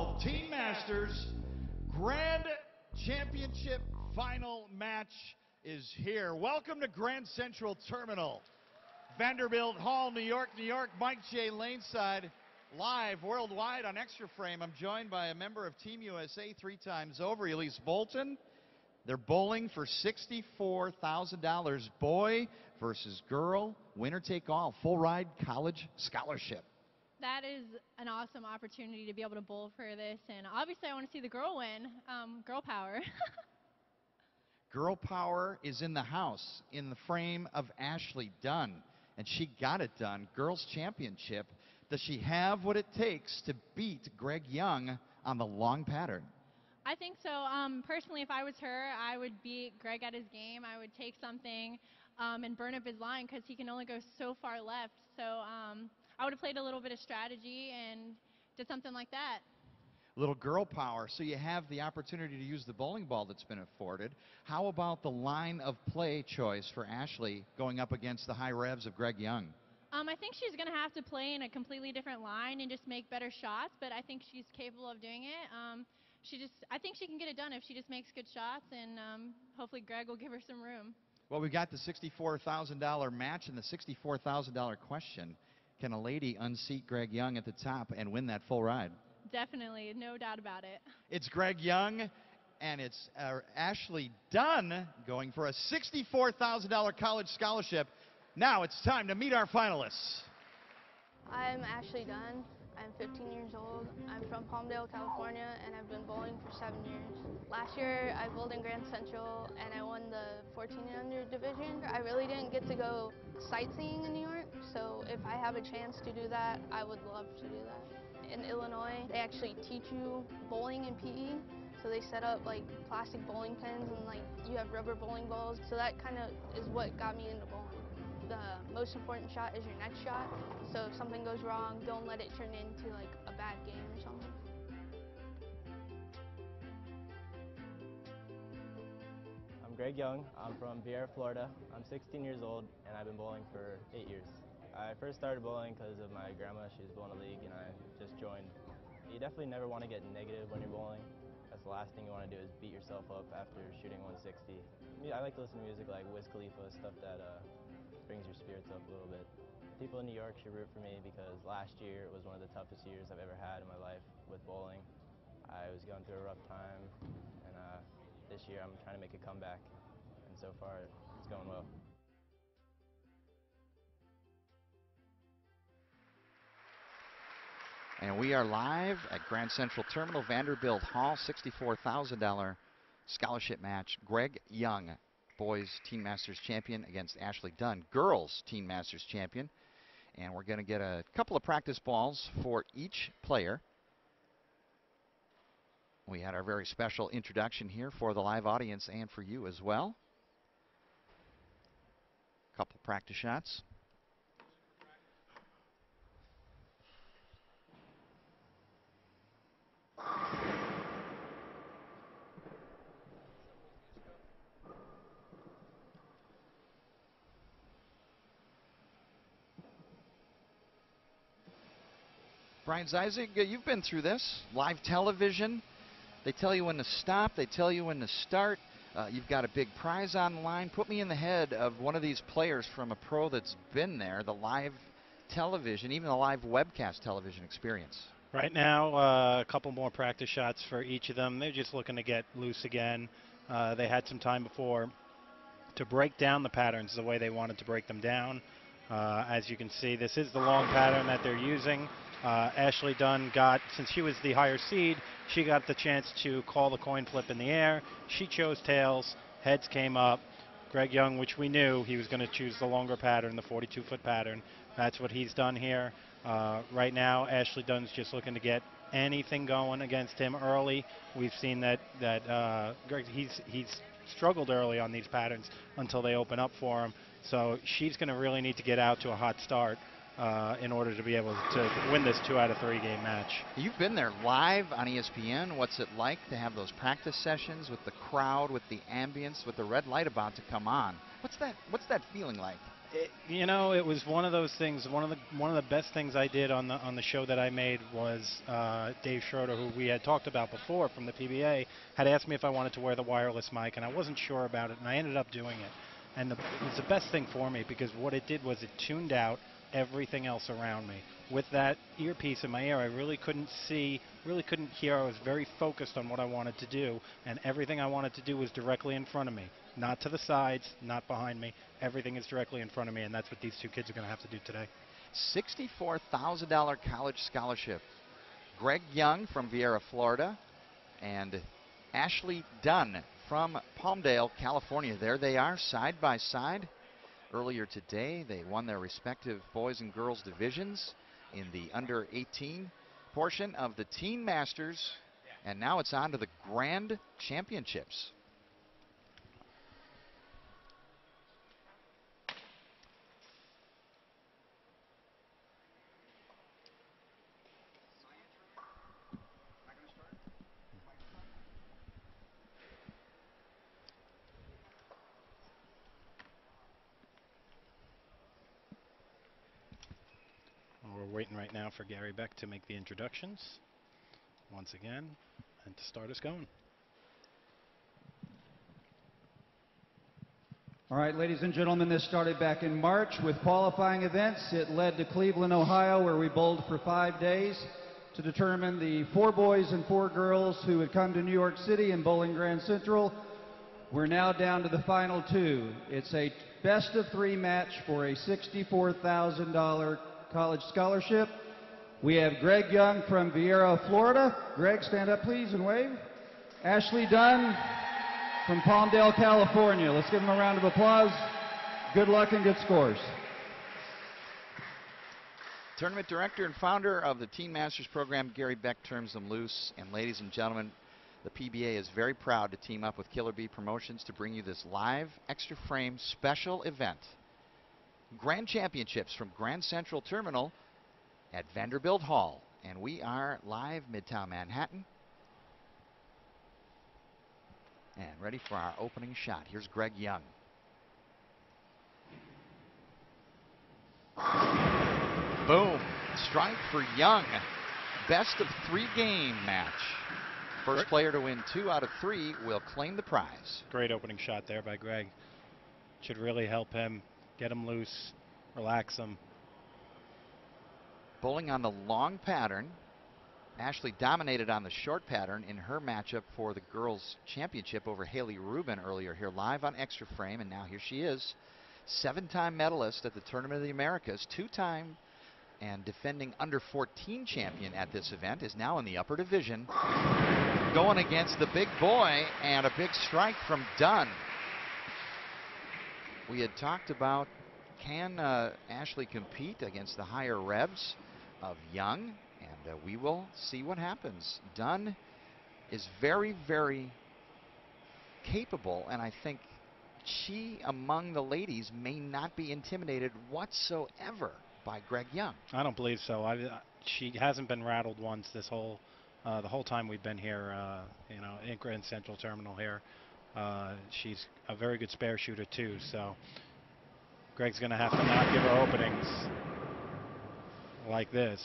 12 Team Masters Grand Championship final match is here. Welcome to Grand Central Terminal, Vanderbilt Hall, New York, New York. Mike J. Laneside, live worldwide on Extra Frame. I'm joined by a member of Team USA 3 times over, Elise Bolton. They're bowling for $64,000. Boy versus girl, winner take all, full ride college scholarship. That is an awesome opportunity to be able to bowl for this, and obviously I want to see the girl win. Girl power. Girl power is in the house in the frame of Ashley Dunn, and she got it done. Girls Championship. Does she have what it takes to beat Greg Young on the long pattern? I think so. Personally, if I was her, I would beat Greg at his game. I would take something and burn up his line because he can only go so far left. So I would have played a little bit of strategy and did something like that. Little girl power, so you have the opportunity to use the bowling ball that's been afforded. How about the line of play choice for Ashley going up against the high revs of Greg Young? I think she's going to have to play in a completely different line and just make better shots, but I think she's capable of doing it. I think she can get it done if she just makes good shots, and hopefully Greg will give her some room. Well, we've got the $64,000 match and the $64,000 question. Can a lady unseat Greg Young at the top and win that full ride? Definitely, no doubt about it. It's Greg Young, and it's Ashley Dunn going for a $64,000 college scholarship. Now it's time to meet our finalists. I'm Ashley Dunn. I'm 15 years old. I'm from Palmdale, California, and I've been bowling for 7 years. Last year, I bowled in Grand Central, and I won the 14 and under division. I really didn't get to go sightseeing in New York, so if I have a chance to do that, I would love to do that. In Illinois, they actually teach you bowling in PE, so they set up like plastic bowling pins, and like you have rubber bowling balls, so that kind of is what got me into bowling. The most important shot is your next shot, so if something goes wrong, don't let it turn into like a bad game or something. I'm Greg Young. I'm from Vieira, Florida. I'm 16 years old, and I've been bowling for 8 years. I first started bowling because of my grandma. She was bowling a league, and I just joined. You definitely never want to get negative when you're bowling. That's the last thing you want to do is beat yourself up after shooting 160. I like to listen to music like Wiz Khalifa, stuff that brings your spirits up a little bit. People in New York should root for me because last year was one of the toughest years I've ever had in my life with bowling. I was going through a rough time, and this year I'm trying to make a comeback, and so far it's going well. And we are live at Grand Central Terminal, Vanderbilt Hall, $64,000 scholarship match. Greg Young, boys Teen Masters champion, against Ashley Dunn, girls Teen Masters champion. And we're going to get a couple of practice balls for each player. We had our very special introduction here for the live audience and for you as well. Couple practice shots. Brian Zeisig, you've been through this. Live television, they tell you when to stop, they tell you when to start. You've got a big prize on the line. Put me in the head of one of these players from a pro that's been there, the live television, even the live webcast television experience. Right now, a couple more practice shots for each of them. They're just looking to get loose again. They had some time before to break down the patterns the way they wanted to break them down. As you can see, this is the long pattern that they're using. Ashley Dunn got, since she was the higher seed, she got the chance to call the coin flip in the air. She chose tails, heads came up. Greg Young, which we knew he was going to choose the longer pattern, the 42-foot pattern. That's what he's done here. Right now, Ashley Dunn's just looking to get anything going against him early. We've seen that Greg, he's struggled early on these patterns until they open up for him. So she's going to really need to get out to a hot start in order to be able to win this 2 out of 3 game match. You've been there live on ESPN. What's it like to have those practice sessions with the crowd, with the ambience, with the red light about to come on? What's that feeling like? You know, it was one of those things. One of the best things I did on the show that I made was Dave Schroeder, who we had talked about before from the PBA, had asked me if I wanted to wear the wireless mic, and I wasn't sure about it, and I ended up doing it. And it was the best thing for me because what it did was it tuned out everything else around me. With that earpiece in my ear, I really couldn't see, really couldn't hear. I was very focused on what I wanted to do, and everything I wanted to do was directly in front of me. Not to the sides, not behind me. Everything is directly in front of me, and that's what these two kids are going to have to do today. $64,000 college scholarship. Greg Young from Vieira, Florida, and Ashley Dunn from Palmdale, California. There they are, side by side. Earlier today, they won their respective boys and girls divisions in the under 18 portion of the Teen Masters, and now it's on to the Grand Championships. We're waiting right now for Gary Beck to make the introductions once again and to start us going. All right, ladies and gentlemen, this started back in March with qualifying events. It led to Cleveland, Ohio, where we bowled for 5 days to determine the 4 boys and 4 girls who had come to New York City in Bowling Grand Central. We're now down to the final 2. It's a best of 3 match for a $64,000 college scholarship. We have Greg Young from Vieira, Florida. Greg, stand up please and wave. Ashley Dunn from Palmdale, California. Let's give them a round of applause. Good luck and good scores. Tournament director and founder of the Teen Masters program, Gary Beck, turns them loose. And ladies and gentlemen, the PBA is very proud to team up with Killer Bee Promotions to bring you this live extra frame special event. Grand Championships from Grand Central Terminal at Vanderbilt Hall. And we are live Midtown Manhattan. And ready for our opening shot. Here's Greg Young. Boom. Strike for Young. Best of 3 game match. First player to win 2 out of 3 will claim the prize. Great opening shot there by Greg. Should really help him, get him loose, relax him. Bowling on the long pattern. Ashley dominated on the short pattern in her matchup for the girls' championship over Haley Rubin earlier here live on Extra Frame, and now here she is. 7-time medalist at the Tournament of the Americas, 2-time and defending under 14 champion at this event, is now in the upper division. Going against the big boy, and a big strike from Dunn. We had talked about, can Ashley compete against the higher revs of Young? And we will see what happens. Dunn is very, very capable, and I think she, among the ladies, may not be intimidated whatsoever by Greg Young. I don't believe so. She hasn't been rattled once this whole the whole time we've been here, you know, in Grand Central Terminal here. She's a very good spare shooter too, so Greg's going to have to not give her openings like this.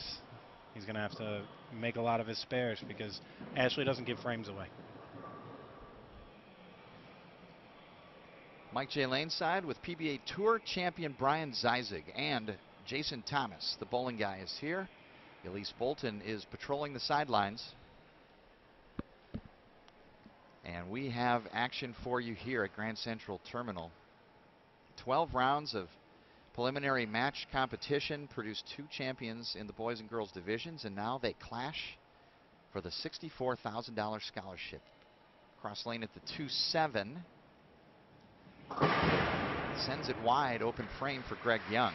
He's going to have to make a lot of his spares because Ashley doesn't give frames away. Mike J. Lane's side with PBA Tour champion Brian Zeisig and Jason Thomas. The bowling guy is here. Elise Bolton is patrolling the sidelines. And we have action for you here at Grand Central Terminal. 12 rounds of preliminary match competition produced 2 champions in the boys and girls divisions, and now they clash for the $64,000 scholarship. Cross lane at the 2-7. Sends it wide, open frame for Greg Young.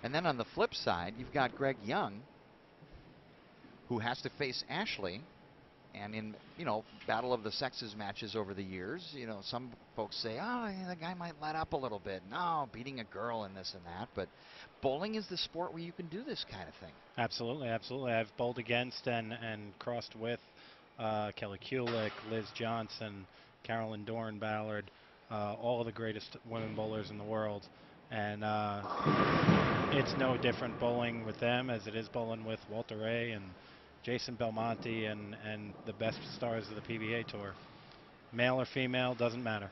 And then on the flip side, you've got Greg Young, who has to face Ashley. And in, you know, battle of the sexes matches over the years, you know, some folks say, oh, yeah, the guy might let up a little bit. No, beating a girl and this and that. But bowling is the sport where you can do this kind of thing. Absolutely, absolutely. I've bowled against and crossed with Kelly Kulick, Liz Johnson, Carolyn Dorn Ballard, all of the greatest women bowlers in the world. And it's no different bowling with them as it is bowling with Walter Ray and Jason Belmonte and the best stars of the PBA Tour. Male or female, doesn't matter.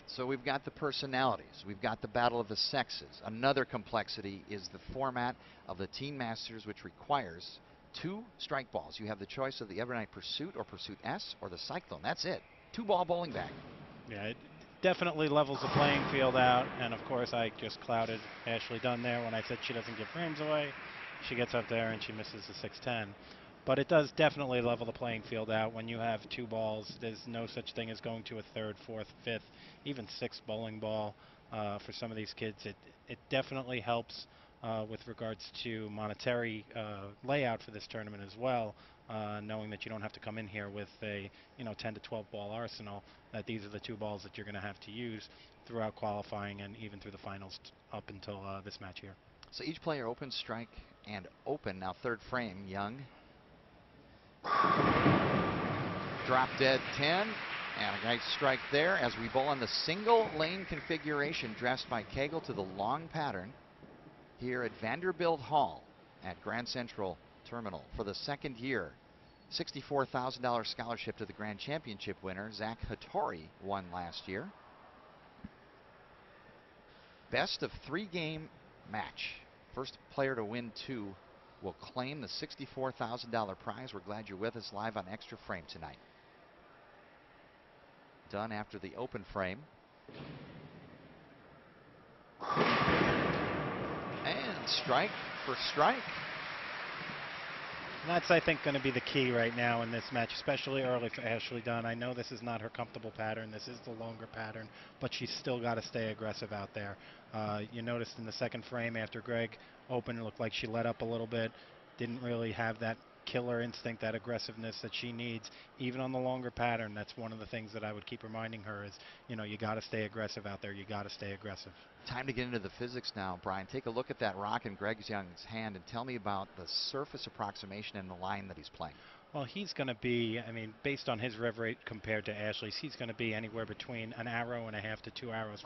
So we've got the personalities. We've got the battle of the sexes. Another complexity is the format of the Teen Masters, which requires 2 strike balls. You have the choice of the Evernight Pursuit or Pursuit S or the Cyclone. That's it. 2-ball bowling bag. Yeah, it definitely levels the playing field out. And of course, I just clouded Ashley Dunn there when I said she doesn't give frames away. She gets up there and she misses the 610. But it does definitely level the playing field out when you have 2 balls. There's no such thing as going to a 3rd, 4th, 5th, even 6th bowling ball for some of these kids. It definitely helps with regards to monetary layout for this tournament as well, knowing that you don't have to come in here with a 10 to 12 ball arsenal, that these are the 2 balls that you're going to have to use throughout qualifying and even through the finals up until this match here. So each player open, strike, and open. Now 3rd frame, Young. Drop dead 10, and a nice strike there as we bowl on the single lane configuration dressed by Cagle to the long pattern here at Vanderbilt Hall at Grand Central Terminal for the 2nd year. $64,000 scholarship to the Grand Championship winner. Zach Hattori won last year. Best of 3 game match. First player to win 2 will claim the $64,000 prize. We're glad you're with us live on Extra Frame tonight. Done after the open frame. And strike for strike. And that's, I think, going to be the key right now in this match, especially early for Ashley Dunn. I know this is not her comfortable pattern. This is the longer pattern, but she's still got to stay aggressive out there. You noticed in the 2nd frame after Greg opened, it looked like she let up a little bit. Didn't really have that killer instinct, that aggressiveness that she needs, even on the longer pattern. That's one of the things that I would keep reminding her is, you got to stay aggressive out there. You got to stay aggressive. Time to get into the physics now, Brian. Take a look at that rock in Greg Young's hand and tell me about the surface approximation and the line that he's playing. Well, he's going to be, based on his rev rate compared to Ashley's, he's going to be anywhere between an arrow and a half to 2 arrows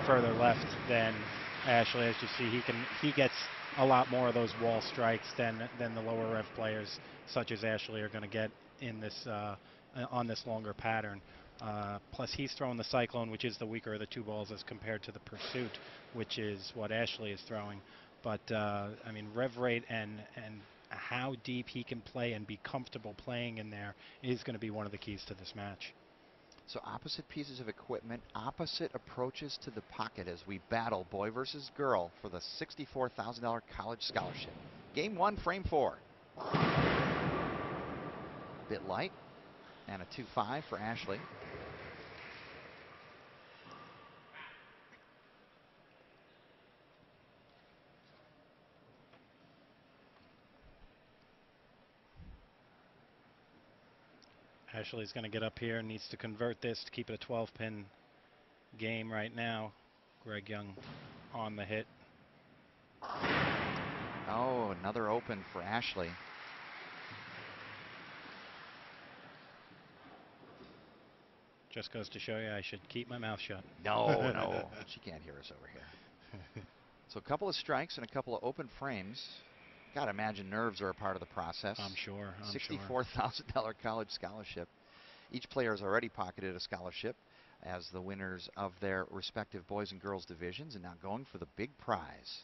further left than Ashley. As you see, he gets a lot more of those wall strikes than the lower rev players such as Ashley are going to get in this on this longer pattern. Plus, he's throwing the Cyclone, which is the weaker of the 2 balls as compared to the Pursuit, which is what Ashley is throwing. But rev rate and how deep he can play and be comfortable playing in there is going to be one of the keys to this match. So opposite pieces of equipment, opposite approaches to the pocket as we battle boy versus girl for the $64,000 college scholarship. Game 1, frame 4. Bit light, and a 2-5 for Ashley. Ashley's going to get up here and needs to convert this to keep it a 12-pin game right now. Greg Young on the hit. Oh, another open for Ashley. Just goes to show you I should keep my mouth shut. No. She can't hear us over here. So a couple of strikes and a couple of open frames. Gotta imagine nerves are a part of the process. I'm sure. $64,000 college scholarship. Each player has already pocketed a scholarship as the winners of their respective boys and girls divisions, and now going for the big prize.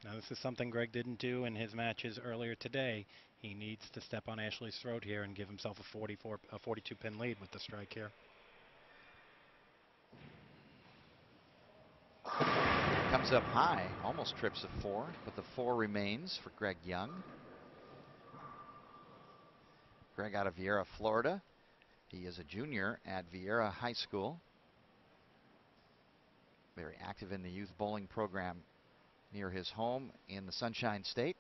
Now this is something Greg didn't do in his matches earlier today. He needs to step on Ashley's throat here and give himself a 42-pin lead with the strike here. Comes up high, almost trips a 4, but the 4 remains for Greg Young. Greg out of Vieira, Florida. He is a junior at Vieira High School. Very active in the youth bowling program near his home in the Sunshine State.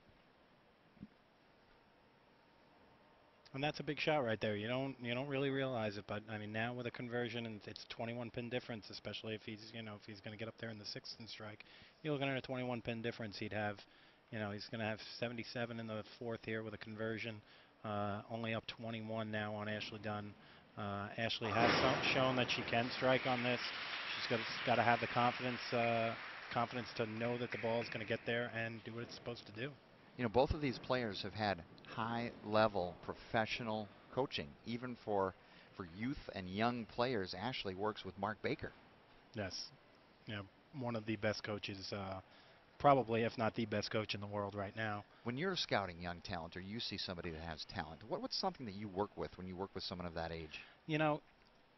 And that's a big shot right there. You don't really realize it, but now with a conversion and it's a 21-pin difference, especially if he's if he's going to get up there in the 6th and strike, you're looking at a 21-pin difference. He'd have, he's going to have 77 in the 4th here with a conversion. Only up 21 now on Ashley Dunn. Ashley has shown that she can strike on this. She's got to have the confidence to know that the ball is going to get there and do what it's supposed to do. You know, both of these players have had high-level professional coaching, even for youth and young players. Ashley works with Mark Baker. Yes, you know, one of the best coaches, probably if not the best coach in the world right now. When you're scouting young talent, or you see somebody that has talent, what's something that you work with when you work with someone of that age? You know,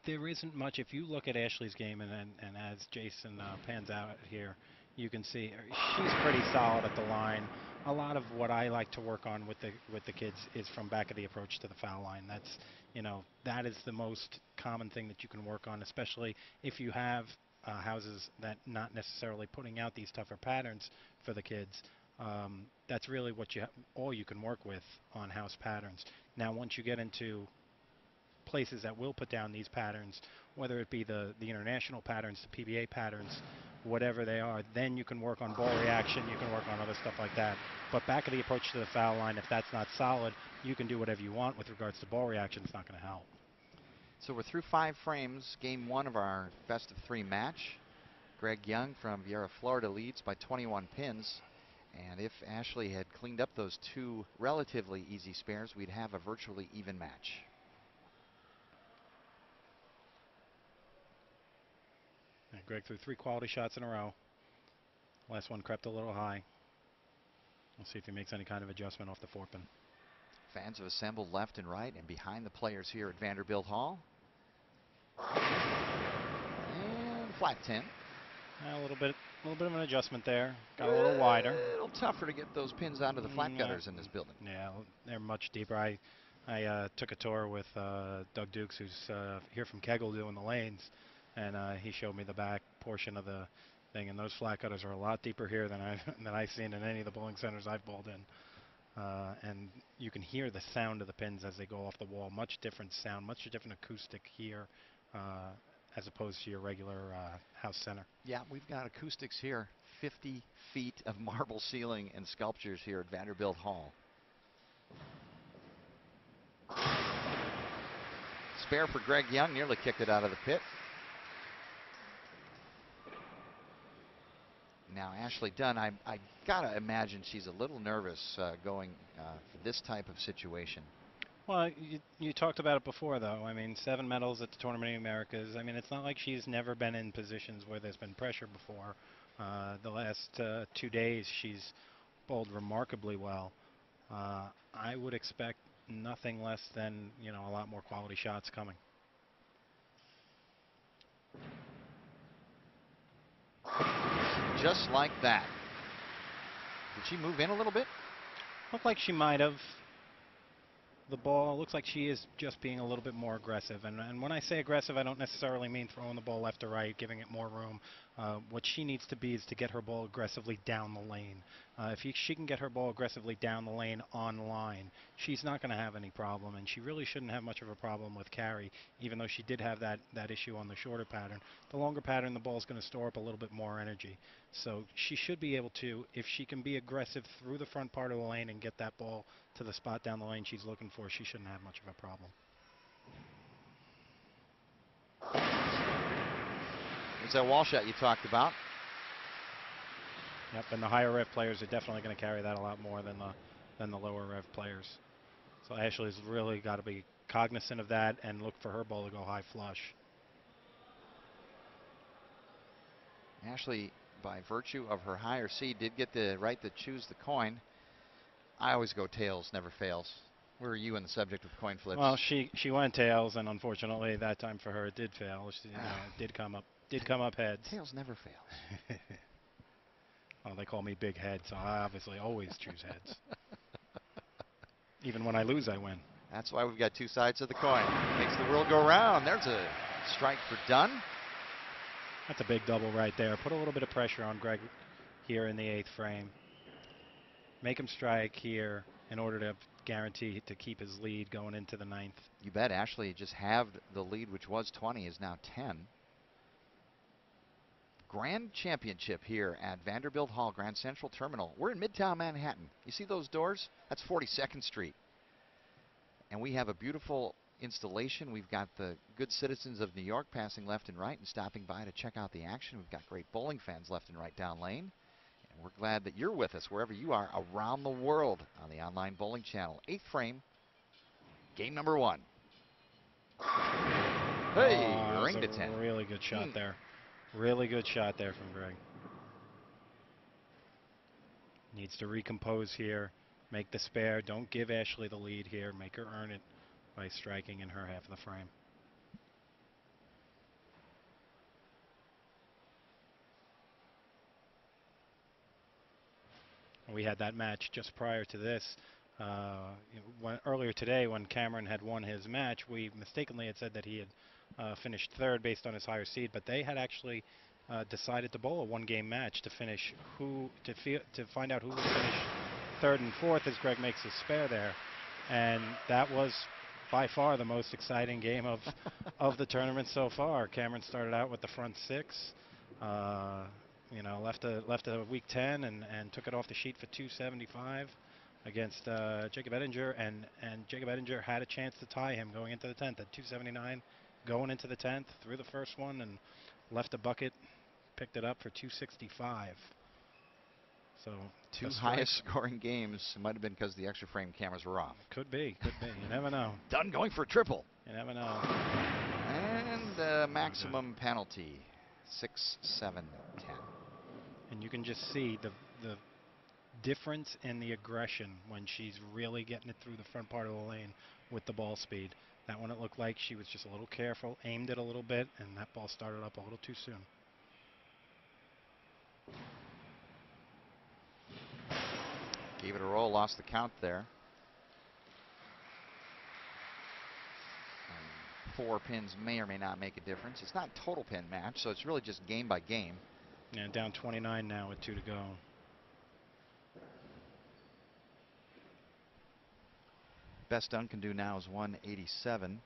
there isn't much. If you look at Ashley's game, and as Jason pans out here, you can see she's pretty solid at the line. A lot of what I like to work on with the kids is from back of the approach to the foul line. That's, you know, that is the most common thing that you can work on, especially if you have houses that not necessarily putting out these tougher patterns for the kids. That's really what all you can work with on house patterns. Now, once you get into places that will put down these patterns, whether it be the international patterns, the PBA patterns, whatever they are, then you can work on ball reaction, you can work on other stuff like that. But back of the approach to the foul line, if that's not solid, you can do whatever you want with regards to ball reaction. It's not going to help. So we're through 5 frames, game 1 of our best of 3 match. Greg Young from Vieira, Florida leads by 21 pins. And if Ashley had cleaned up those 2 relatively easy spares, we'd have a virtually even match. And Greg threw 3 quality shots in a row. Last one crept a little high. We'll see if he makes any kind of adjustment off the 4-pin. Fans have assembled left and right and behind the players here at Vanderbilt Hall. And flat 10. A little bit of an adjustment there. Got a little wider. A little tougher to get those pins onto the flat gutters in this building. Yeah, they're much deeper. I took a tour with Doug Dukes, who's here from Kegel doing the lanes, and he showed me the back portion of the thing, and those flat gutters are a lot deeper here than I've seen in any of the bowling centers I've bowled in. And you can hear the sound of the pins as they go off the wall. Much different sound, much different acoustic here as opposed to your regular house center. Yeah, we've got acoustics here. 50 feet of marble ceiling and sculptures here at Vanderbilt Hall. Spare for Greg Young, nearly kicked it out of the pit. Now Ashley Dunn, I gotta imagine she's a little nervous going for this type of situation. Well, you talked about it before, though. I mean, 7 medals at the Tournament of the Americas. I mean, it's not like she's never been in positions where there's been pressure before. The last 2 days, she's bowled remarkably well. I would expect nothing less than, you know, a lot more quality shots coming. Just like that. Did she move in a little bit? Looked like she might have. The ball looks like she is just being a little bit more aggressive. And when I say aggressive, I don't necessarily mean throwing the ball left or right, giving it more room. What she needs to be is to get her ball aggressively down the lane. If she can get her ball aggressively down the lane on line, she's not going to have any problem. And she really shouldn't have much of a problem with carry, even though she did have that issue on the shorter pattern. The longer pattern, the ball's going to store up a little bit more energy. So she should be able to, if she can be aggressive through the front part of the lane and get that ball to the spot down the lane she's looking for, she shouldn't have much of a problem. There's that wall shot you talked about. Yep, and the higher rev players are definitely going to carry that a lot more than the lower rev players. So Ashley's really got to be cognizant of that and look for her ball to go high flush. Ashley, by virtue of her higher seed, did get the right to choose the coin. I always go tails, never fails. Where are you in the subject of coin flips? Well, she went tails, and unfortunately that time for her it did fail. She, did come up heads. Tails never fails. Well, they call me Big Head, so I obviously always choose heads. Even when I lose, I win. That's why we've got 2 sides of the coin. Makes the world go round. There's a strike for Dunn. That's a big double right there. Put a little bit of pressure on Greg here in the 8th frame. Make him strike here in order to guarantee to keep his lead going into the 9th. You bet. Ashley just halved the lead, which was 20, is now 10. Grand Championship here at Vanderbilt Hall, Grand Central Terminal. We're in Midtown Manhattan. You see those doors? That's 42nd Street. And we have a beautiful installation. We've got the good citizens of New York passing left and right and stopping by to check out the action. We've got great bowling fans left and right down lane. And we're glad that you're with us wherever you are around the world on the online bowling channel. 8th frame, game number 1. Hey, ring to 10. Really good shot there. Really good shot there from Greg. Needs to recompose here. Make the spare. Don't give Ashley the lead here. Make her earn it by striking in her half of the frame. We had that match just prior to this. Earlier today, when Cameron had won his match, we mistakenly had said that he had finished third based on his higher seed, but they had actually decided to bowl a one-game match to finish to find out who would finish third and fourth as Greg makes his spare there, and that was by far the most exciting game of the tournament so far. Cameron started out with the front 6. Left a weak 10 and took it off the sheet for 275 against Jacob Ettinger, and Jacob Ettinger had a chance to tie him going into the 10th at 279, going into the 10th, threw the first one and left a bucket, picked it up for 265. So two highest scoring games might have been because the extra frame cameras were off. Could be. You never know. Dunn going for a triple. You never know. And maximum penalty, 6, 7, 10. And you can just see the difference in the aggression when she's really getting it through the front part of the lane with the ball speed. That one, it looked like she was just a little careful, aimed it a little bit, and that ball started up a little too soon. Gave it a roll, lost the count there. And 4 pins may or may not make a difference. It's not total pin match, so it's really just game by game. And down 29 now with 2 to go. Best Dunn can do now is 187,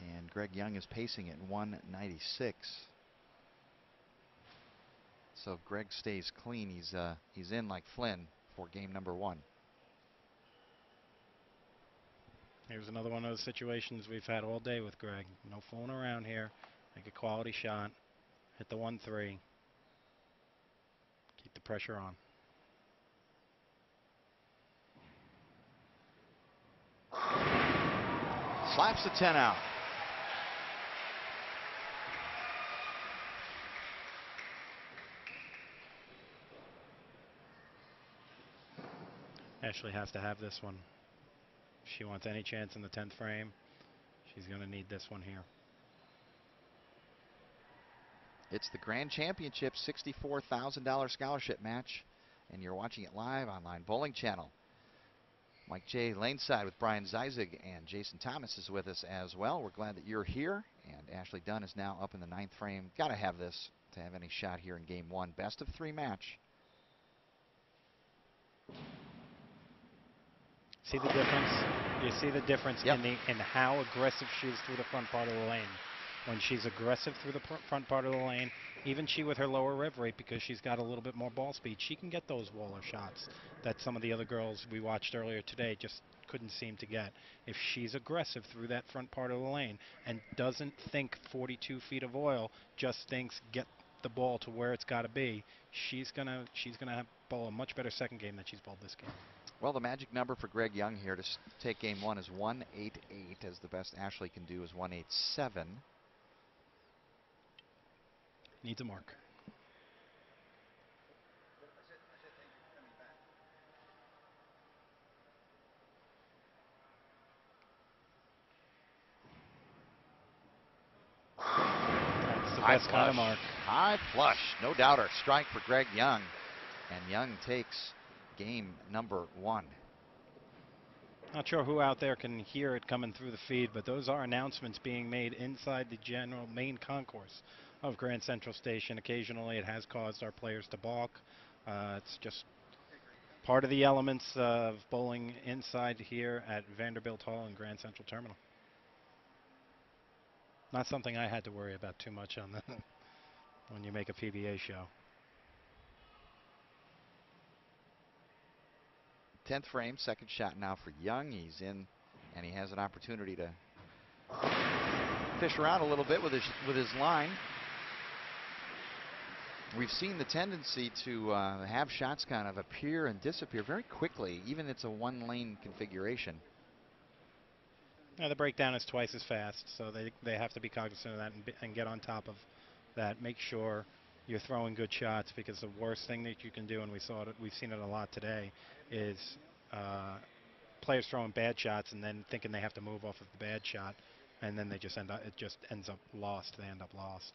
and Greg Young is pacing at 196. So if Greg stays clean, he's in like Flynn for game number 1. Here's another one of those situations we've had all day with Greg. No fooling around here. Make a quality shot. Hit the 1-3. Keep the pressure on. Slaps the 10 out. Ashley has to have this one. If she wants any chance in the 10th frame, she's going to need this one here. It's the Grand Championship $64,000 scholarship match, and you're watching it live online bowling channel. Mike J. Laneside with Brian Zeisig, and Jason Thomas is with us as well. We're glad that you're here, and Ashley Dunn is now up in the 9th frame. Got to have this to have any shot here in game 1. Best of 3 match. See the difference? You see the difference in how aggressive she is through the front part of the lane. When she's aggressive through the front part of the lane, even she with her lower rev rate, because she's got a little bit more ball speed, she can get those waller shots that some of the other girls we watched earlier today just couldn't seem to get. If she's aggressive through that front part of the lane and doesn't think 42 feet of oil, just thinks get the ball to where it's got to be, she's gonna bowl a much better second game than she's bowled this game. Well, the magic number for Greg Young here to take game 1 is 188, as the best Ashley can do is 187. Needs a mark. That's the best kind of mark. High flush, no doubter. Strike for Greg Young, and Young takes game number 1. Not sure who out there can hear it coming through the feed, but those are announcements being made inside the general main concourse of Grand Central Station. Occasionally it has caused our players to balk. It's just part of the elements of bowling inside here at Vanderbilt Hall and Grand Central Terminal. Not something I had to worry about too much on when you make a PBA show. 10th frame, second shot now for Young. He's in, and he has an opportunity to fish around a little bit with his line. We've seen the tendency to have shots kind of appear and disappear very quickly, even if it's a one-lane configuration. Yeah, the breakdown is twice as fast, so they have to be cognizant of that and get on top of that. Make sure you're throwing good shots, because the worst thing that you can do, and we've seen it a lot today, is players throwing bad shots and then thinking they have to move off of the bad shot, and then it just ends up lost. They end up lost.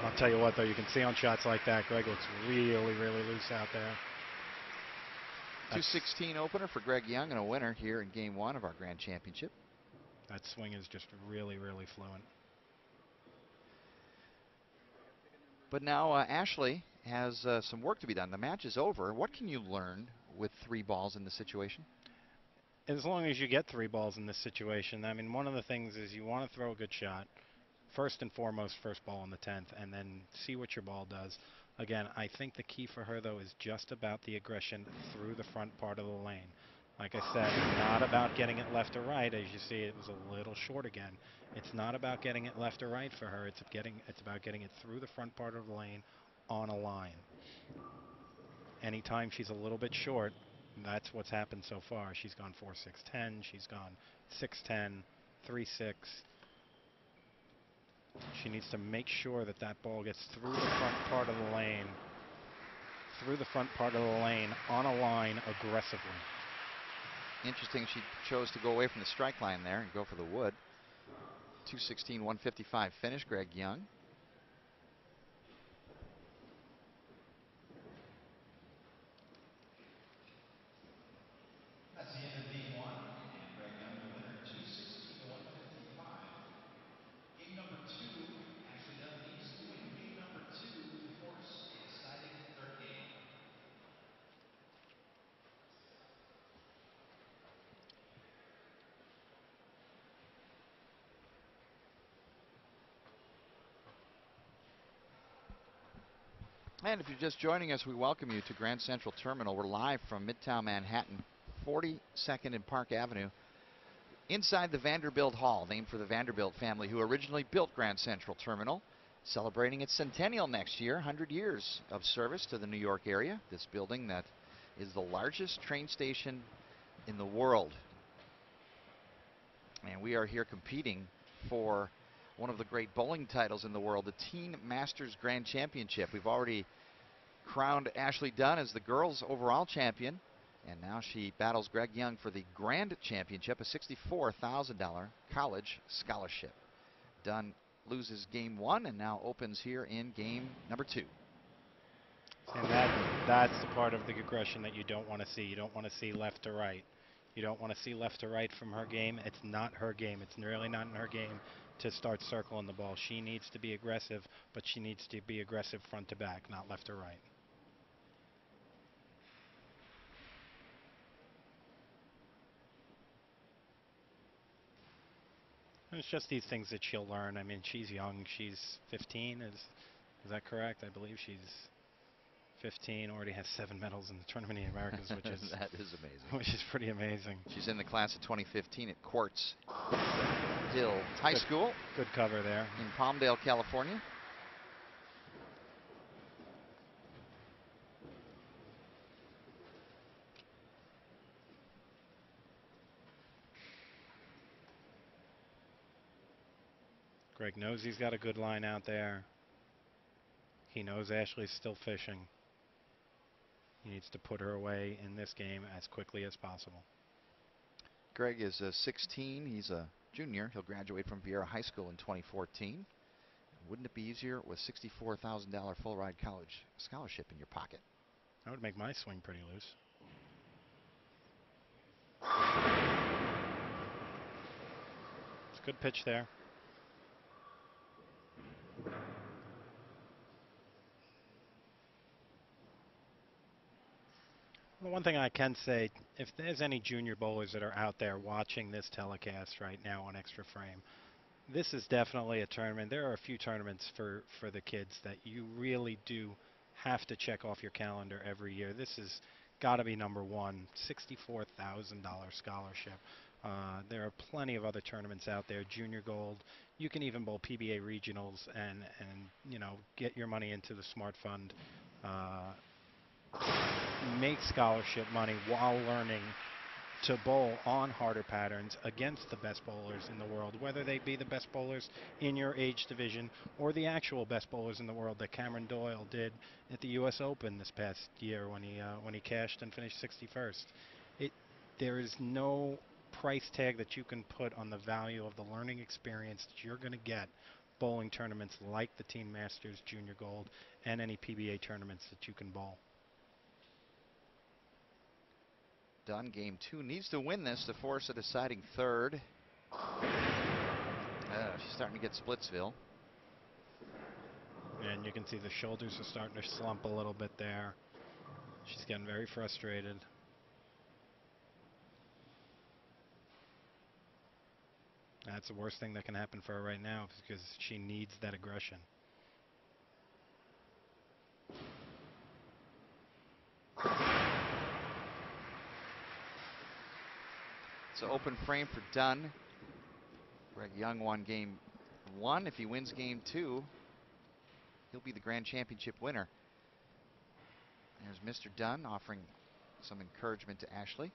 I'll tell you what, though, you can see on shots like that, Greg looks really, really loose out there. 216 opener for Greg Young and a winner here in Game 1 of our Grand Championship. That swing is just really, really fluent. But now Ashley has some work to be done. The match is over. What can you learn with 3 balls in this situation? As long as you get 3 balls in this situation, I mean, one of the things is you want to throw a good shot. First and foremost, first ball in the 10th, and then see what your ball does. Again, I think the key for her, though, is just about the aggression through the front part of the lane. Like I said, it's not about getting it left or right. As you see, it was a little short again. It's not about getting it left or right for her. It's about getting it through the front part of the lane on a line. Anytime she's a little bit short, that's what's happened so far. She's gone 4-6-10. She's gone 6-10, 3-6. She needs to make sure that that ball gets through the front part of the lane, on a line aggressively. Interesting, she chose to go away from the strike line there and go for the wood. 216, 155 finish, Greg Young. That's the end of Game 1, and Greg Young, the winner, 216 to 155. Game number 2, Ashley Dunn needs to win game number 2 to force a deciding third game. And if you're just joining us, we welcome you to Grand Central Terminal. We're live from Midtown Manhattan, 42nd and Park Avenue, inside the Vanderbilt Hall, named for the Vanderbilt family who originally built Grand Central Terminal, celebrating its centennial next year, 100 years of service to the New York area. This building that is the largest train station in the world. And we are here competing for one of the great bowling titles in the world, the Teen Masters Grand Championship. We've already crowned Ashley Dunn as the girls' overall champion, and now she battles Greg Young for the Grand Championship, a $64,000 college scholarship. Dunn loses Game 1 and now opens here in Game number 2. And that's the part of the aggression that you don't want to see. You don't want to see left to right. You don't want to see left to right from her game. It's not her game. It's really not in her game to start circling the ball. She needs to be aggressive, but she needs to be aggressive front to back, not left to right. And it's just these things that she'll learn. I mean, she's young. She's 15. Is that correct? I believe she's 15, already has 7 medals in the Tournament of the Americas, which is that is amazing. Which is pretty amazing. She's in the class of 2015 at Quartz Hill High School. Good cover there. In Palmdale, California. Greg knows he's got a good line out there. He knows Ashley's still fishing. He needs to put her away in this game as quickly as possible. Greg is 16. He's a junior. He'll graduate from Vieira High School in 2014. Wouldn't it be easier with $64,000 full ride college scholarship in your pocket? That would make my swing pretty loose. It's a good pitch there. The one thing I can say, if there's any junior bowlers that are out there watching this telecast right now on Extra Frame, this is definitely a tournament. There are a few tournaments for the kids that you really do have to check off your calendar every year. This has got to be number one. $64,000 scholarship. There are plenty of other tournaments out there. Junior Gold. You can even bowl PBA regionals and get your money into the Smart Fund. Make scholarship money while learning to bowl on harder patterns against the best bowlers in the world, whether they be the best bowlers in your age division or the actual best bowlers in the world that Cameron Doyle did at the U.S. Open this past year when he cashed and finished 61st. There is no price tag that you can put on the value of the learning experience that you're going to get bowling tournaments like the Teen Masters Junior Gold and any PBA tournaments that you can bowl. Dunn, game 2, needs to win this to force a deciding third. She's starting to get Splitsville. And you can see the shoulders are starting to slump a little bit there. She's getting very frustrated. That's the worst thing that can happen for her right now because she needs that aggression. It's an open frame for Dunn. Greg Young won game 1. If he wins game 2, he'll be the Grand Championship winner. There's Mr. Dunn offering some encouragement to Ashley.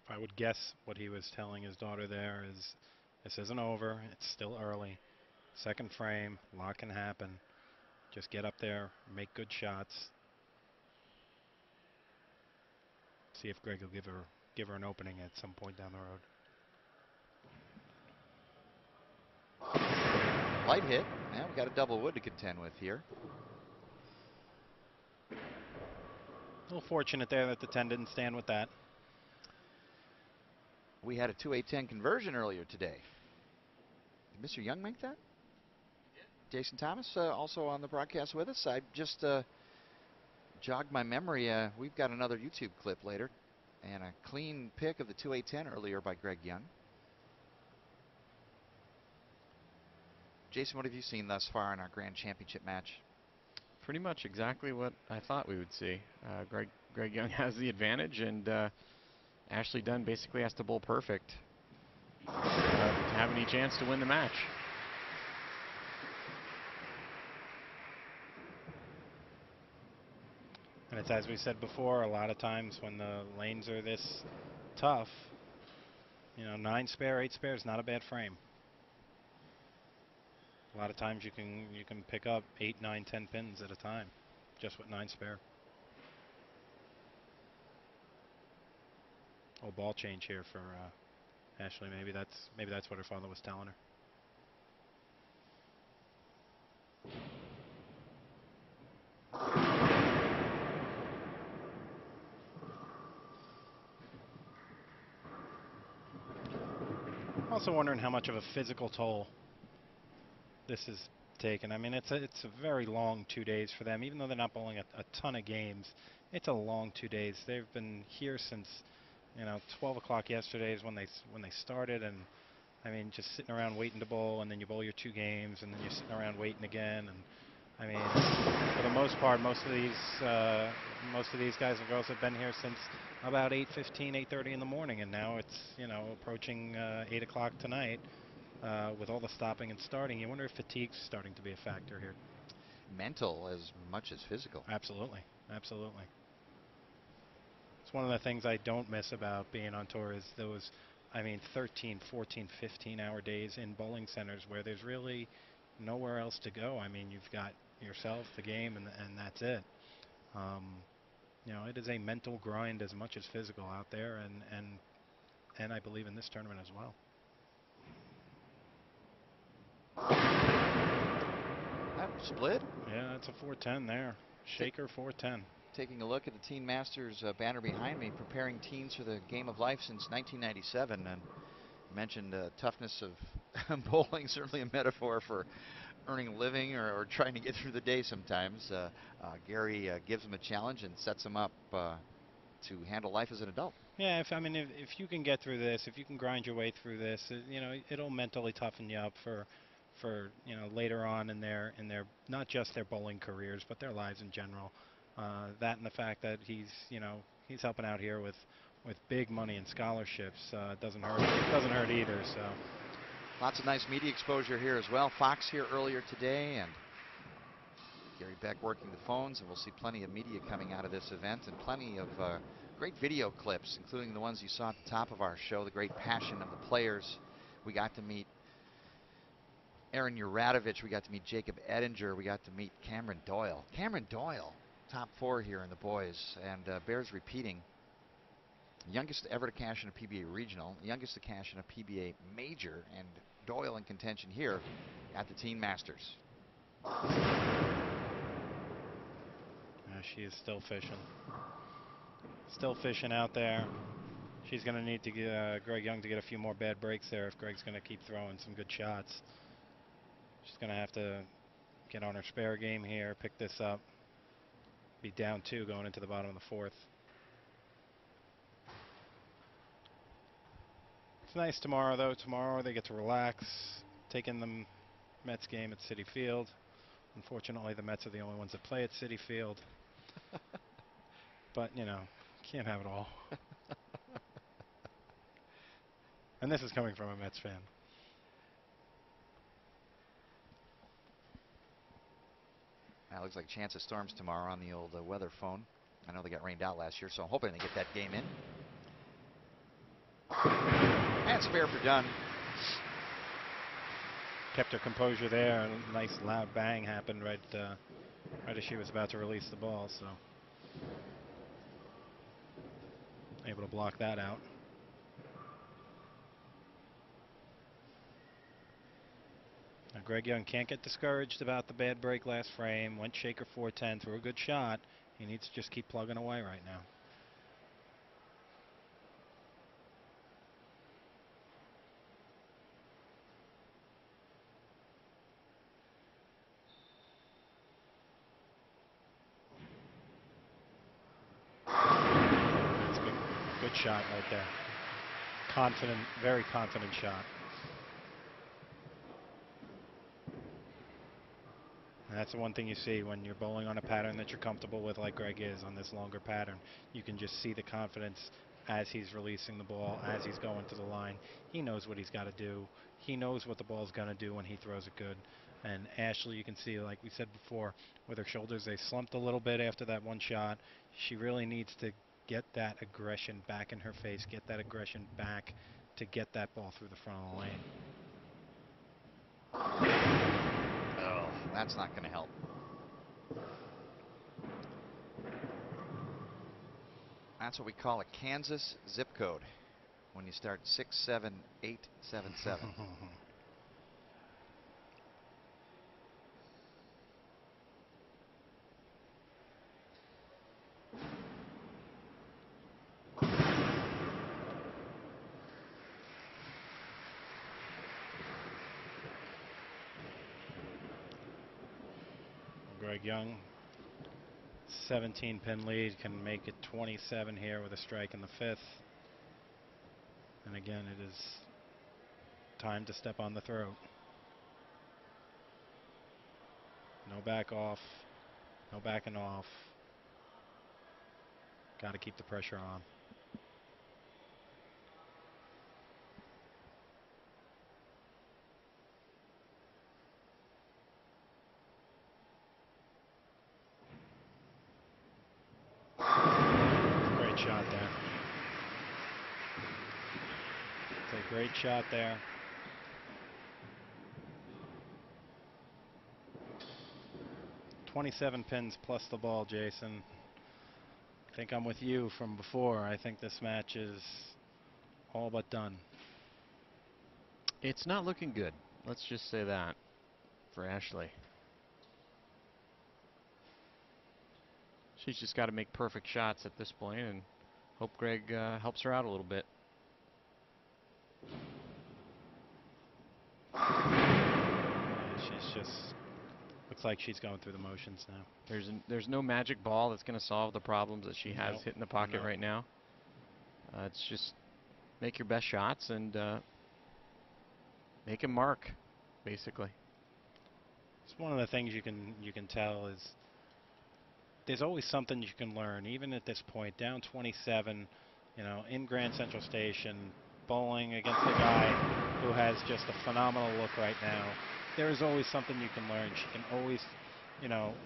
I would guess what he was telling his daughter there is, this isn't over. It's still early. Second frame, a lot can happen. Just get up there, make good shots. See if Greg will give her an opening at some point down the road. Light hit. Now we got a double wood to contend with here. A little fortunate there that the 10 didn't stand with that. We had a 2-8-10 conversion earlier today. Did Mr. Young make that? Jason Thomas also on the broadcast with us. I just jogged my memory. We've got another YouTube clip later and a clean pick of the 2-8-10 earlier by Greg Young. Jason, what have you seen thus far in our Grand Championship match? Pretty much exactly what I thought we would see. Greg Young has the advantage, and Ashley Dunn basically has to bowl perfect to have any chance to win the match. And it's as we said before, a lot of times when the lanes are this tough, 9 spare, 8 spare is not a bad frame. A lot of times you can pick up 8, 9, 10 pins at a time, just with 9 spare. Oh, ball change here for Ashley. Maybe that's what her father was telling her. Also wondering how much of a physical toll this is taken. I mean, it's a very long 2 days for them, even though they're not bowling a ton of games. It's a long 2 days. They've been here since 12 o'clock yesterday is when they started, and I mean, just sitting around waiting to bowl, and then you bowl your 2 games, and then you're sitting around waiting again, and I mean, for the most part, most of these guys and girls have been here since about 8:15, 8:30 in the morning, and now it's approaching 8 o'clock tonight. With all the stopping and starting, you wonder if fatigue's starting to be a factor here. Mental as much as physical. Absolutely, absolutely. It's one of the things I don't miss about being on tour is those, 13, 14, 15-hour days in bowling centers where there's really nowhere else to go. I mean, you've got yourself, the game, and that's it. It is a mental grind as much as physical out there, and I believe in this tournament as well. That split? Yeah, it's a 410 there. Shaker 410. Taking a look at the Teen Masters banner behind me, preparing teens for the game of life since 1997, and mentioned toughness of bowling, certainly a metaphor for earning a living or trying to get through the day sometimes. Gary gives them a challenge and sets them up to handle life as an adult. Yeah, if you can get through this, if you can grind your way through this, it'll mentally toughen you up for later on in their not just their bowling careers, but their lives in general. That and the fact that he's helping out here with big money and scholarships doesn't hurt either. So lots of nice media exposure here as well. Fox here earlier today, and Gary Beck working the phones, and we'll see plenty of media coming out of this event and plenty of great video clips, including the ones you saw at the top of our show, the great passion of the players. We got to meet Aaron Uratovich, we got to meet Jacob Ettinger, we got to meet Cameron Doyle. Cameron Doyle, top 4 here in the boys, and bears repeating. Youngest ever to cash in a PBA regional, youngest to cash in a PBA major, and Doyle in contention here at the Teen Masters. She is still fishing. Still fishing out there. She's going to need to get Greg Young to get a few more bad breaks there if Greg's going to keep throwing some good shots. She's going to have to get on her spare game here, pick this up, be down 2 going into the bottom of the 4th. It's nice tomorrow, though. Tomorrow they get to relax, take in the Mets game at Citi Field. Unfortunately, the Mets are the only ones that play at Citi Field. But, can't have it all. And this is coming from a Mets fan. That looks like chance of storms tomorrow on the old weather phone. I know they got rained out last year, so I'm hoping they get that game in. And spare for Dunn. Kept her composure there. A nice loud bang happened right as she was about to release the ball. So able to block that out. Now Greg Young can't get discouraged about the bad break last frame. Went shaker 410, threw a good shot. He needs to just keep plugging away right now. That's a good shot right there. Confident, very confident shot. And that's the one thing you see when you're bowling on a pattern that you're comfortable with, like Greg is on this longer pattern. You can just see the confidence as he's releasing the ball, as he's going to the line. He knows what he's got to do. He knows what the ball's going to do when he throws it good. And Ashley, you can see, like we said before, with her shoulders, they slumped a little bit after that one shot. She really needs to get that aggression back in her face, get that aggression back to get that ball through the front of the lane. Oh, that's not going to help. That's what we call a Kansas zip code when you start 67877. Greg Young, 17-pin lead, can make it 27 here with a strike in the 5th. And again, it is time to step on the throat. No back off, no backing off. Got to keep the pressure on. Great shot there. It's a great shot there. "27 pins plus the ball, Jason. I think I'm with you from before. I think this match is all but done." It's not looking good. Let's just say that for Ashley. She's just got to make perfect shots at this point and hope Greg helps her out a little bit. She's just looks like she's going through the motions now. There's no magic ball that's going to solve the problems that she has hitting the pocket right now. It's just make your best shots and make him mark, basically. It's one of the things you can tell is there's always something you can learn, even at this point, down 27, in Grand Central Station, bowling against a guy who has just a phenomenal look right now. There is always something you can learn. She can always,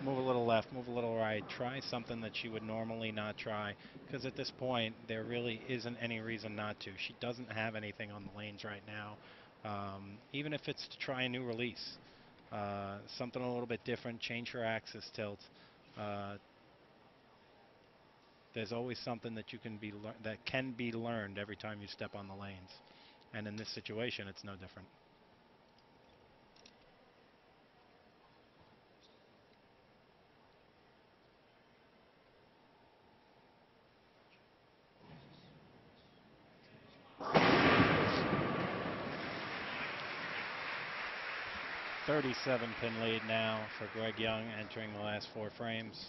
move a little left, move a little right, try something that she would normally not try, because at this point, there really isn't any reason not to. She doesn't have anything on the lanes right now, even if it's to try a new release. Something a little bit different, change her axis tilt. There's always something that that can be learned every time you step on the lanes, and in this situation, it's no different. .37 pin lead now for Greg Young entering the last 4 frames.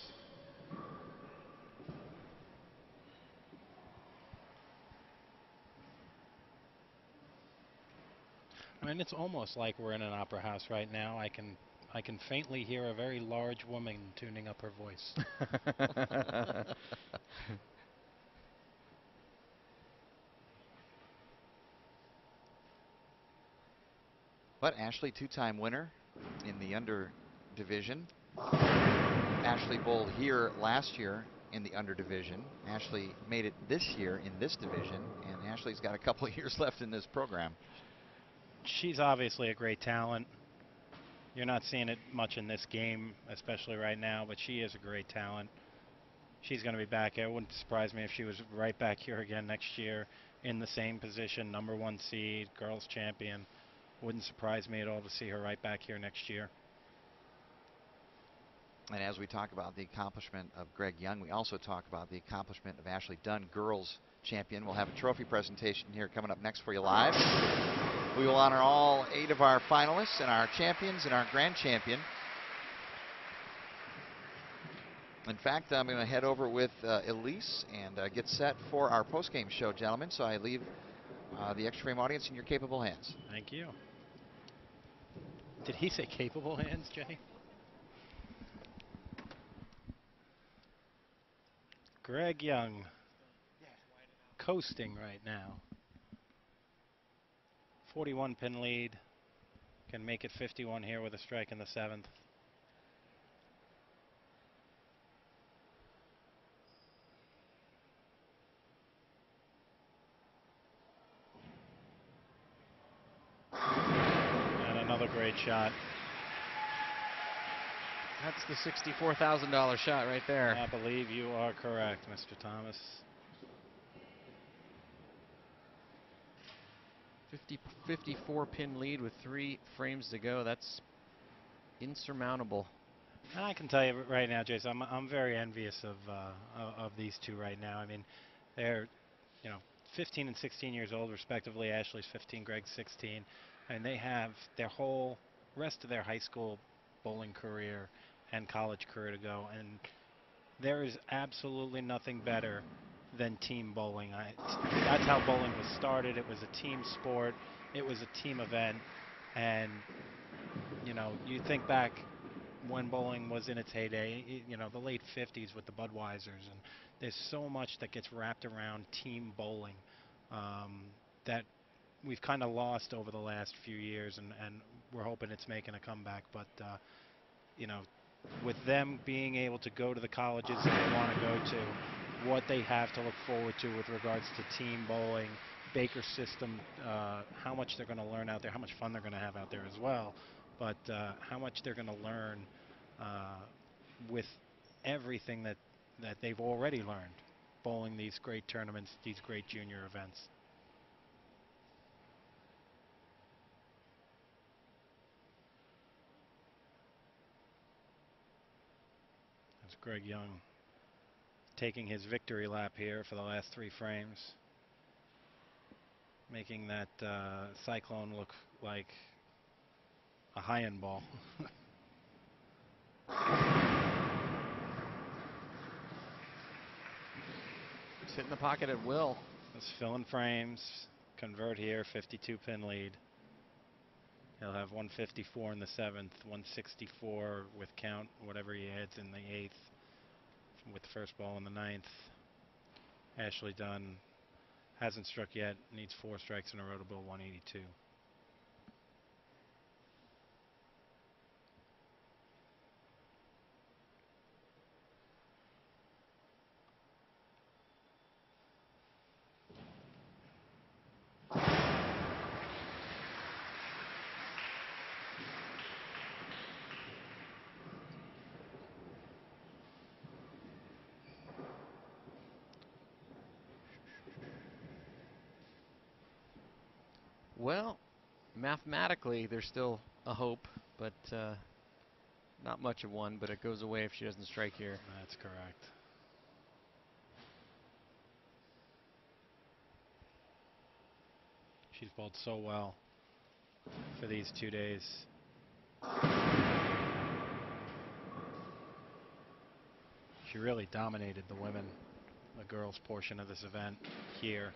I mean, it's almost like we're in an opera house right now. I can faintly hear a very large woman tuning up her voice. But Ashley, 2-time winner in the under division. Ashley bowled here last year in the under division. Ashley made it this year in this division, and Ashley's got a couple of years left in this program. She's obviously a great talent. You're not seeing it much in this game, especially right now, but she is a great talent. She's going to be back here. It wouldn't surprise me if she was right back here again next year in the same position, #1 seed, girls champion. Wouldn't surprise me at all to see her right back here next year. And as we talk about the accomplishment of Greg Young, we also talk about the accomplishment of Ashley Dunn, girls champion. We'll have a trophy presentation here coming up next for you live. We will honor all 8 of our finalists and our champions and our grand champion. In fact, I'm going to head over with Elise and get set for our post-game show, gentlemen. So I leave the Extra Frame audience in your capable hands. Thank you. Did he say capable hands, Jay? Greg Young coasting right now. 41 pin lead. Can make it 51 here with a strike in the 7th. And another great shot. That's the $64,000 shot right there. I believe you are correct, Mr. Thomas. 54 pin lead with 3 frames to go. That's insurmountable. And I can tell you right now, Jason, I'm very envious of these two right now. I mean, they're 15 and 16 years old respectively. Ashley's 15, Greg's 16, and they have their whole rest of their high school bowling career and college career to go. And there is absolutely nothing better than team bowling. That's how bowling was started. It was a team sport. It was a team event. And, you think back when bowling was in its heyday, the late 50s with the Budweisers. And there's so much that gets wrapped around team bowling that we've kind of lost over the last few years. And we're hoping it's making a comeback. But, with them being able to go to the colleges that they want to go to, what they have to look forward to with regards to team bowling, Baker system, how much they're going to learn out there, how much fun they're going to have out there as well, but how much they're going to learn with everything that they've already learned bowling these great tournaments, these great junior events. That's Greg Young taking his victory lap here for the last 3 frames, making that Cyclone look like a high-end ball. Sit in the pocket at will. Let's fill in frames. Convert here. 52 pin lead. He'll have 154 in the 7th, 164 with count, whatever he adds in the 8th, with the first ball in the 9th. Ashley Dunn hasn't struck yet, needs 4 strikes in a row to build 182. Well, mathematically, there's still a hope, but not much of one, but it goes away if she doesn't strike here. That's correct. She's bowled so well for these 2 days. She really dominated the women, the girls portion of this event here.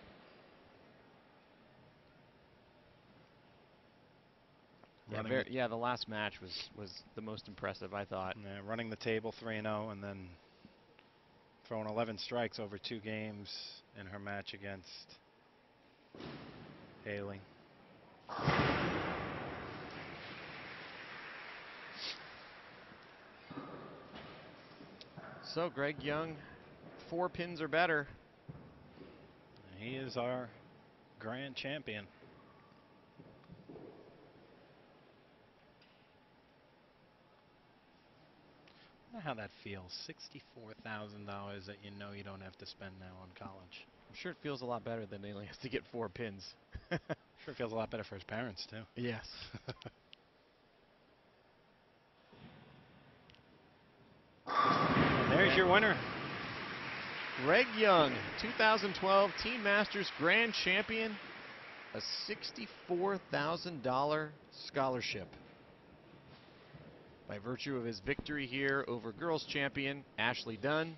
Yeah, the last match was the most impressive, I thought. Yeah, running the table 3-0 and then throwing 11 strikes over 2 games in her match against Haley. So Greg Young, 4 pins or better. He is our grand champion. I wonder how that feels. $64,000 that you know you don't have to spend now on college. I'm sure it feels a lot better than he only has to get 4 pins. Sure feels a lot better for his parents, too. Yes. There's your winner. Greg Young, 2012 Teen Masters Grand Champion, a $64,000 scholarship. By virtue of his victory here over girls champion Ashley Dunn.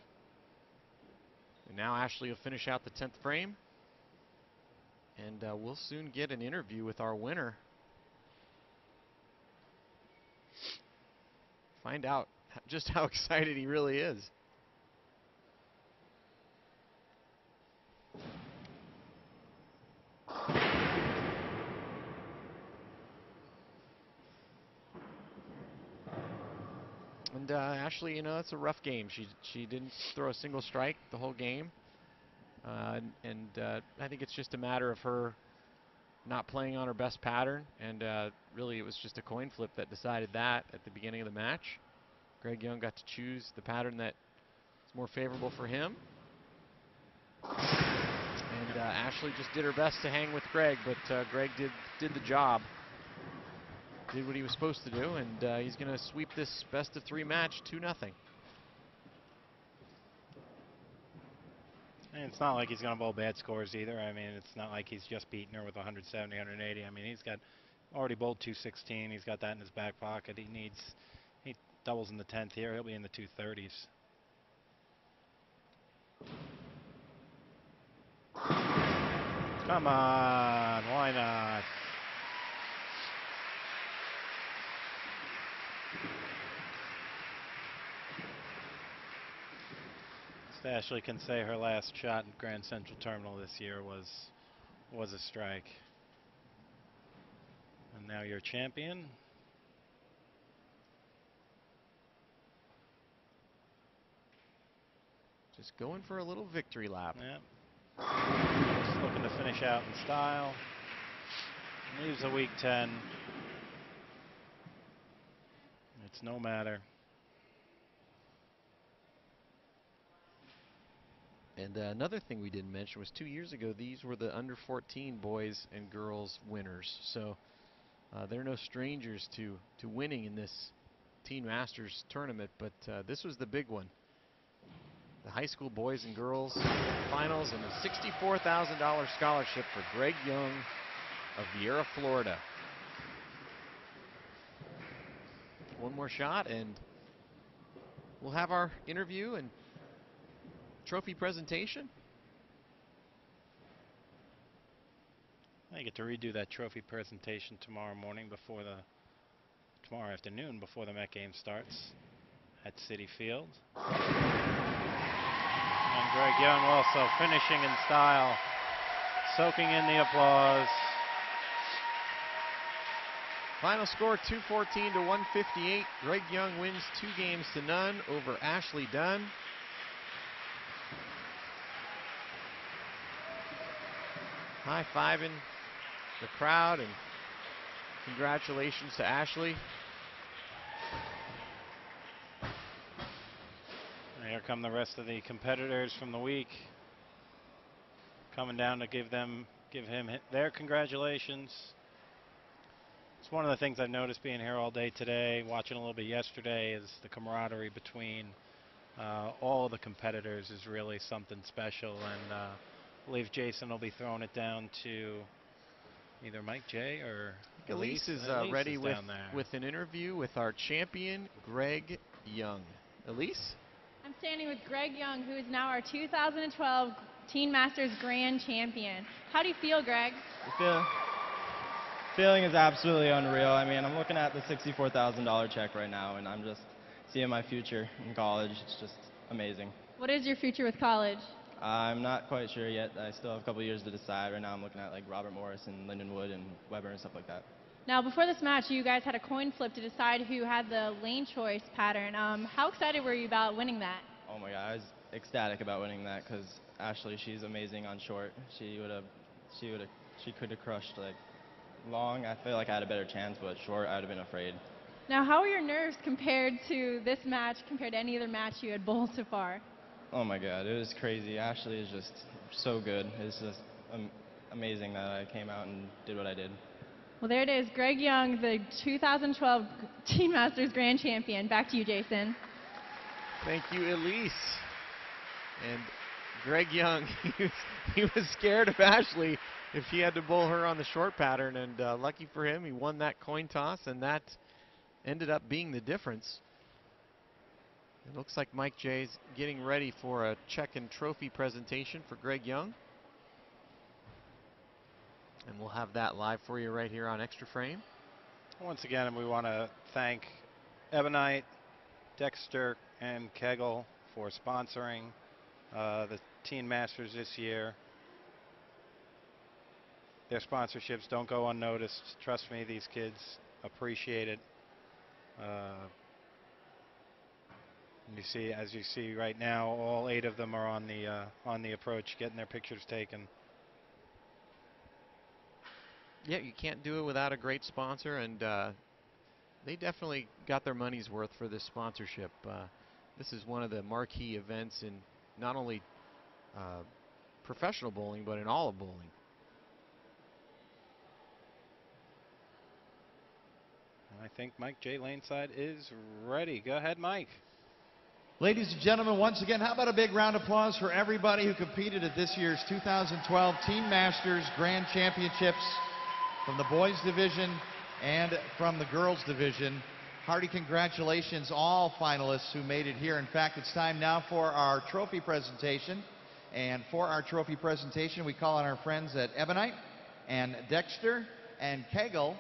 And now Ashley will finish out the 10th frame. And we'll soon get an interview with our winner. Find out just how excited he really is. And Ashley, you know, it's a rough game. She didn't throw a single strike the whole game. I think it's just a matter of her not playing on her best pattern. And really, it was just a coin flip that decided that at the beginning of the match. Greg Young got to choose the pattern that is more favorable for him. And Ashley just did her best to hang with Greg, but Greg did the job. Did what he was supposed to do, and he's going to sweep this best-of-3 match 2-0. And it's not like he's going to bowl bad scores either. I mean, it's not like he's just beaten her with 170, 180. I mean, he's got already bowled 216. He's got that in his back pocket. He doubles in the 10th here. He'll be in the 230s. Come on, why not? Ashley can say her last shot in Grand Central Terminal this year was a strike. And now your champion. Just going for a little victory lap. Yep. Just looking to finish out in style. Leaves a week 10. It's no matter. And another thing we didn't mention was 2 years ago, these were the under 14 boys and girls winners. So they're no strangers to winning in this Teen Masters tournament, but this was the big one. The high school boys and girls finals and a $64,000 scholarship for Greg Young of Viera, Florida. One more shot and we'll have our interview and trophy presentation. I get to redo that trophy presentation tomorrow afternoon before the Met game starts at Citi Field. And Greg Young also finishing in style, soaking in the applause. Final score 214 to 158. Greg Young wins 2-0 over Ashley Dunn. High-fiving the crowd, and congratulations to Ashley. And here come the rest of the competitors from the week, coming down to give him their congratulations. It's one of the things I've noticed being here all day today, watching a little bit yesterday, is the camaraderie between all of the competitors is really something special. And I believe Jason will be throwing it down to either Mike J or Elise is ready with an interview with our champion, Greg Young. Elise? I'm standing with Greg Young, who is now our 2012 Teen Masters Grand Champion. How do you feel, Greg? Feeling is absolutely unreal. I mean, I'm looking at the $64,000 check right now, and I'm just seeing my future in college. It's just amazing. What is your future with college? I'm not quite sure yet. I still have a couple years to decide. Right now I'm looking at like Robert Morris and Lyndon Wood and Weber and stuff like that. Now, before this match, you guys had a coin flip to decide who had the lane choice pattern. How excited were you about winning that? Oh my God, I was ecstatic about winning that because Ashley, she's amazing on short. She could have crushed like long. I feel like I had a better chance, but short, I would have been afraid. Now, how are your nerves compared to this match, compared to any other match you had bowled so far? Oh my God, it was crazy. Ashley is just so good. It's just amazing that I came out and did what I did. Well, there it is. Greg Young, the 2012 Teen Masters Grand Champion. Back to you, Jason. Thank you, Elise. And Greg Young, he was scared of Ashley if he had to bowl her on the short pattern, and lucky for him, he won that coin toss, and that ended up being the difference. It looks like Mike J's getting ready for a check and trophy presentation for Greg Young. And we'll have that live for you right here on Extra Frame. Once again, we want to thank Ebonite, Dexter, and Kegel for sponsoring the Teen Masters this year. Their sponsorships don't go unnoticed. Trust me, these kids appreciate it. As you see right now, all 8 of them are on the approach, getting their pictures taken. Yeah, you can't do it without a great sponsor, and they definitely got their money's worth for this sponsorship. This is one of the marquee events in not only professional bowling, but in all of bowling. I think Mike J. Laneside is ready. Go ahead, Mike. Ladies and gentlemen, once again, how about a big round of applause for everybody who competed at this year's 2012 Teen Masters Grand Championships from the boys division and from the girls division. Hearty congratulations, all finalists who made it here. In fact, it's time now for our trophy presentation. And for our trophy presentation, we call on our friends at Ebonite and Dexter and Kegel.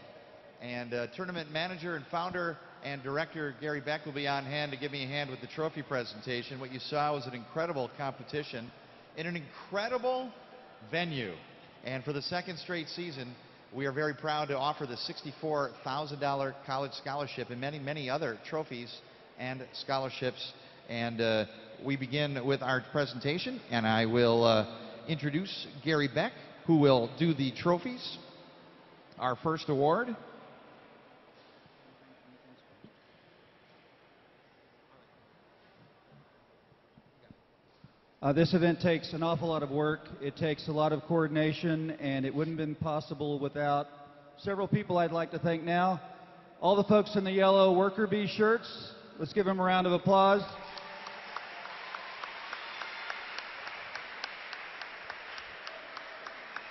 And tournament manager and founder and director Gary Beck will be on hand to give me a hand with the trophy presentation. What you saw was an incredible competition in an incredible venue. And for the second straight season, we are very proud to offer the $64,000 college scholarship and many, many other trophies and scholarships. And we begin with our presentation, and I will introduce Gary Beck, who will do the trophies. Our first award. This event takes an awful lot of work. It takes a lot of coordination, and it wouldn't have been possible without several people I'd like to thank now. All the folks in the yellow worker bee shirts, let's give them a round of applause.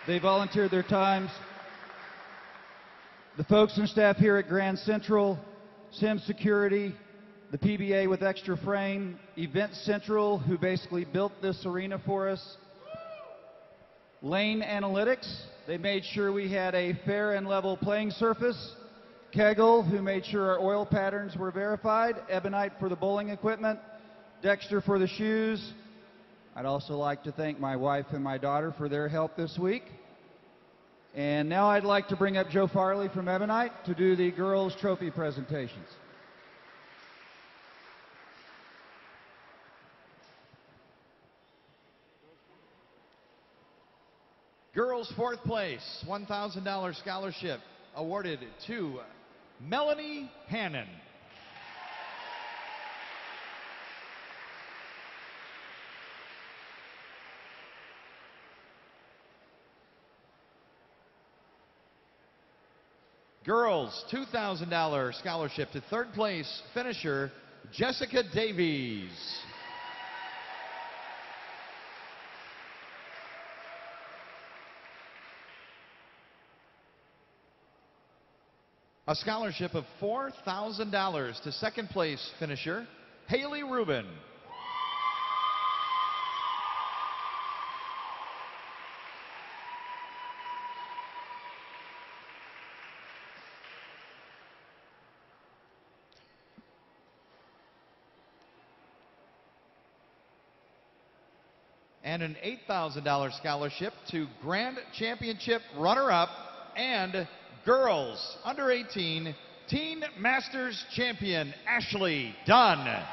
They volunteered their times. The folks and staff here at Grand Central, Sim Security, the PBA with Extra Frame, Event Central, who basically built this arena for us, Lane Analytics, they made sure we had a fair and level playing surface, Kegel, who made sure our oil patterns were verified, Ebonite for the bowling equipment, Dexter for the shoes. I'd also like to thank my wife and my daughter for their help this week. And now I'd like to bring up Joe Farley from Ebonite to do the girls' trophy presentations. Girls fourth place, $1,000 scholarship awarded to Melanie Hannon. Girls $2,000 scholarship to third place finisher Jessica Davies. A scholarship of $4,000 to second place finisher Haley Rubin. And an $8,000 scholarship to Grand Championship runner-up and girls under 18 Teen Masters champion Ashley Dunn.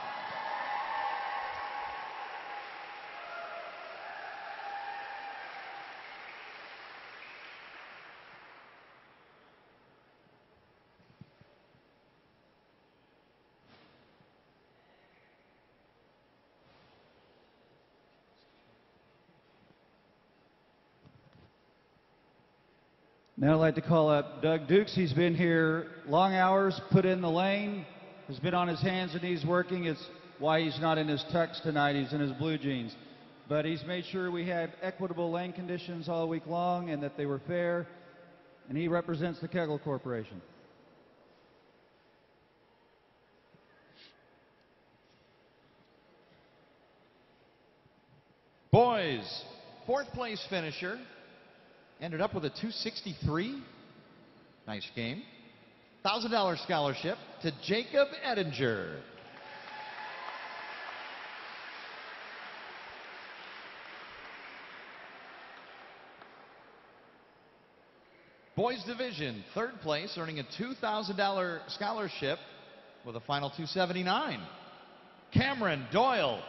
Now I'd like to call up Doug Dukes. He's been here long hours, put in the lane, has been on his hands and knees working. It's why he's not in his tux tonight. He's in his blue jeans. But he's made sure we had equitable lane conditions all week long and that they were fair. And he represents the Kegel Corporation. Boys, fourth place finisher. Ended up with a 263. Nice game. $1,000 scholarship to Jacob Edinger. Boys division, third place, earning a $2,000 scholarship with a final 279. Cameron Doyle.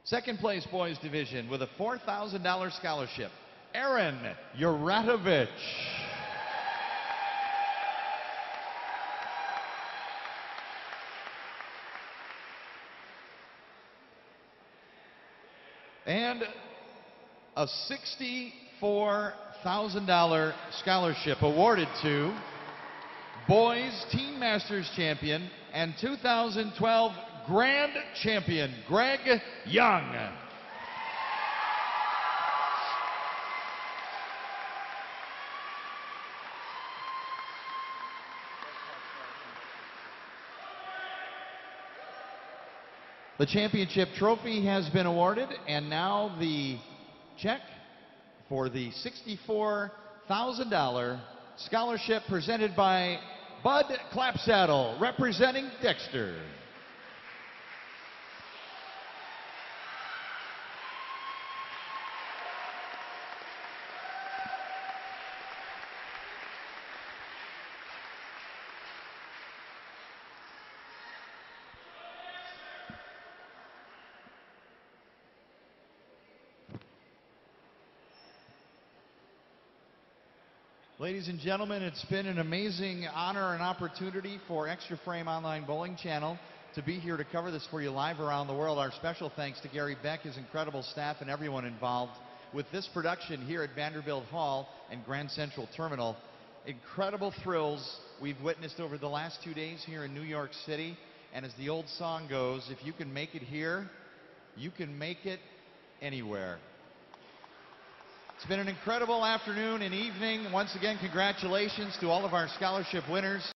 Second place boys division with a $4,000 scholarship, Aaron Yuratovich. And a $64,000 scholarship awarded to boys Teen Masters champion and 2012 Grand Champion, Greg Young. The championship trophy has been awarded, and now the check for the $64,000 scholarship presented by Bud Clapsaddle, representing Dexter. Ladies and gentlemen, it's been an amazing honor and opportunity for Extra Frame Online Bowling Channel to be here to cover this for you live around the world. Our special thanks to Gary Beck, his incredible staff, and everyone involved with this production here at Vanderbilt Hall and Grand Central Terminal. Incredible thrills we've witnessed over the last 2 days here in New York City. And as the old song goes, if you can make it here, you can make it anywhere. It's been an incredible afternoon and evening. Once again, congratulations to all of our scholarship winners.